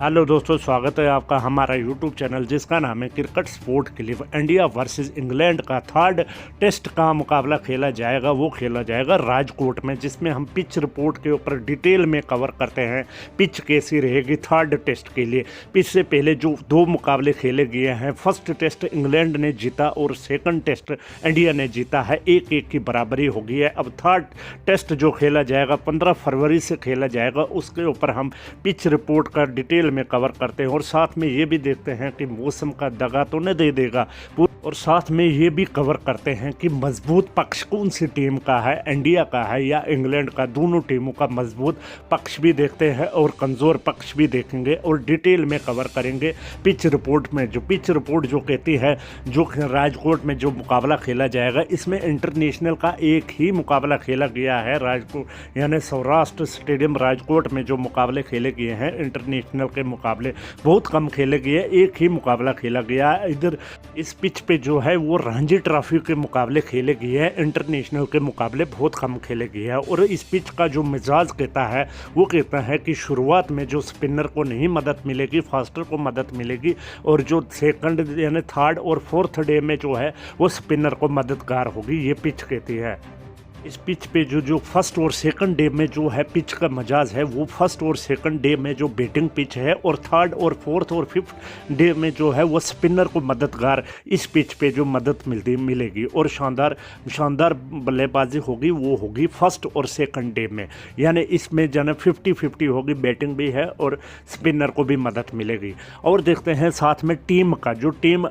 Hello दोस्तों, स्वागत है आपका हमारा यूट्यूब चैनल जिसका नाम है cricket sport clip. India versus England का थर्ड टेस्ट का मुकाबला खेला जाएगा। वो खेला जाएगा राजकोट में, जिसमें हम पिच रिपोर्ट के ऊपर डिटेल में कवर करते हैं पिच कैसी रहेगी थर्ड टेस्ट के लिए। पिच से पहले जो दो मुकाबले खेले गए हैं, फर्स्ट टेस्ट इंग्लैंड ने जीता और सेकंड टेस्ट इंडिया ने जीता है। 1-1 की बराबरी हो गई है। अब थर्ड टेस्ट जो खेला जाएगा 15 फरवरी से खेला जाएगा, उसके ऊपर हम पिच रिपोर्ट का डिटेल में कवर करते हैं और साथ में ये भी देखते हैं कि मौसम का दगा तो नहीं दे देगा, और साथ में ये भी कवर करते हैं कि मजबूत पक्ष कौन सी टीम का है, इंडिया का है या इंग्लैंड का। दोनों टीमों का मजबूत पक्ष भी देखते हैं और कमज़ोर पक्ष भी देखेंगे और डिटेल में कवर करेंगे पिच रिपोर्ट में। जो पिच रिपोर्ट जो कहती है जो राजकोट में जो मुकाबला खेला जाएगा, इसमें इंटरनेशनल का एक ही मुकाबला खेला गया है। राजकोट यानी सौराष्ट्र स्टेडियम राजकोट में जो मुकाबले खेले गए हैं इंटरनेशनल के मुकाबले बहुत कम खेले गए, एक ही मुकाबला खेला गया है। इधर इस पिच पे जो है वो रणजी ट्रॉफी के मुकाबले खेले गए हैं, इंटरनेशनल के मुकाबले बहुत कम खेले गए हैं। और इस पिच का जो मिजाज कहता है वो कहता है कि शुरुआत में जो स्पिनर को नहीं मदद मिलेगी, फास्टर को मदद मिलेगी, और जो सेकंड यानी थर्ड और फोर्थ डे में जो है वो स्पिनर को मददगार होगी, ये पिच कहती है। इस पिच पे जो फर्स्ट और सेकंड डे में जो है पिच का मजाज है, वो फर्स्ट और सेकंड डे में जो बैटिंग पिच है, और थर्ड और फोर्थ और फिफ्थ डे में जो है वो स्पिनर को मददगार इस पिच पे जो मदद मिलेगी और शानदार बल्लेबाजी होगी, वो होगी फर्स्ट और सेकंड डे में। यानी इसमें जो है 50-50 होगी, बैटिंग भी है और स्पिनर को भी मदद मिलेगी। और देखते हैं साथ में टीम का, जो टीम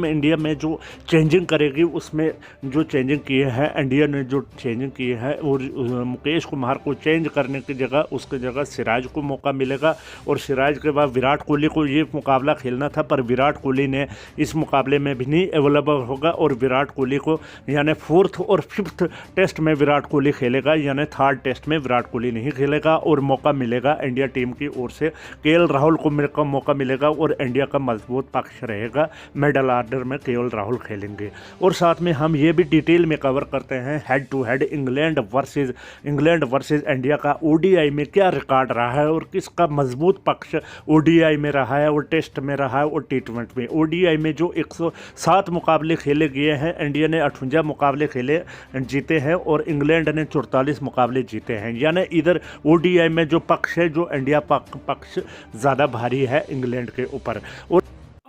इंडिया में जो चेंजिंग करेगी, उसमें जो चेंजिंग किए हैं इंडिया ने जो चेंजिंग की है, और मुकेश कुमार को चेंज करने की जगह उसकी जगह सिराज को मौका मिलेगा। और सिराज के बाद विराट कोहली को ये मुकाबला खेलना था, पर विराट कोहली ने इस मुकाबले में भी नहीं अवेलेबल होगा, और विराट कोहली को यानी फोर्थ और फिफ्थ टेस्ट में विराट कोहली खेलेगा, यानी थर्ड टेस्ट में विराट कोहली नहीं खेलेगा। और मौका मिलेगा इंडिया टीम की ओर से केएल राहुल को मौका मिलेगा, और इंडिया का मजबूत पक्ष रहेगा, मिडल ऑर्डर में केएल राहुल खेलेंगे। और साथ में हम ये भी डिटेल में कवर करते हैं head to head England versus India का ओडीआई में क्या रिकॉर्ड रहा है और किसका मजबूत पक्ष ओडीआई में रहा है और टेस्ट में रहा है और टी20 में। ओडीआई में जो 107 मुकाबले खेले गए हैं, इंडिया ने 58 मुकाबले जीते हैं और इंग्लैंड ने 44 मुकाबले जीते हैं। यानी इधर ओडीआई में जो पक्ष है, जो इंडिया पक्ष ज़्यादा भारी है इंग्लैंड के ऊपर। और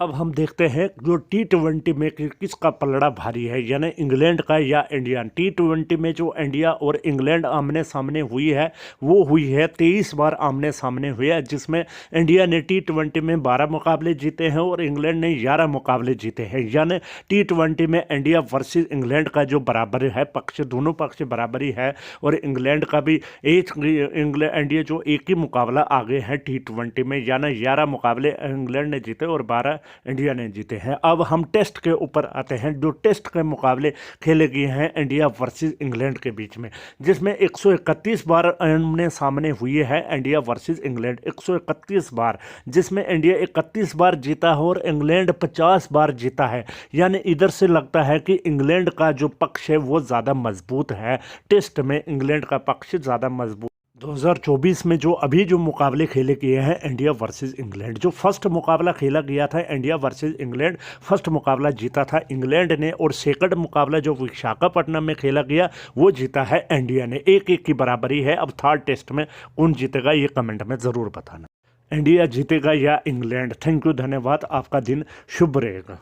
अब हम देखते हैं जो टी20 में किसका पलड़ा भारी है, यानी इंग्लैंड का या इंडिया। टी20 में जो इंडिया और इंग्लैंड आमने सामने हुई है, वो हुई है 23 बार आमने सामने हुई है, जिसमें इंडिया ने टी20 में 12 मुकाबले जीते हैं और इंग्लैंड ने 11 मुकाबले जीते हैं। यानी टी20 में इंडिया वर्सेस इंग्लैंड का जो बराबर है पक्ष, दोनों पक्ष बराबरी है, और इंग्लैंड का भी इंडिया जो एक ही मुकाबला आगे है टी20 में, यानी 11 मुकाबले इंग्लैंड ने जीते और 12 इंडिया ने जीते हैं। अब हम टेस्ट के ऊपर आते हैं। जो टेस्ट के मुकाबले खेले गए हैं इंडिया वर्सेस इंग्लैंड के बीच में, जिसमें 131 बार आमने सामने हुई है इंडिया वर्सेस इंग्लैंड, 131 बार, जिसमें इंडिया 31 बार जीता है और इंग्लैंड 50 बार जीता है। यानी इधर से लगता है कि इंग्लैंड का जो पक्ष है वो ज़्यादा मजबूत है, टेस्ट में इंग्लैंड का पक्ष ज़्यादा मजबूत। 2024 में जो मुकाबले खेले गए हैं इंडिया वर्सेस इंग्लैंड, जो फर्स्ट मुकाबला खेला गया था इंडिया वर्सेस इंग्लैंड, फर्स्ट मुकाबला जीता था इंग्लैंड ने, और सेकंड मुकाबला जो विशाखापट्टनम में खेला गया वो जीता है इंडिया ने। 1-1 की बराबरी है। अब थर्ड टेस्ट में कौन जीतेगा ये कमेंट में ज़रूर बताना, इंडिया जीतेगा या इंग्लैंड। थैंक यू, धन्यवाद, आपका दिन शुभ रहेगा।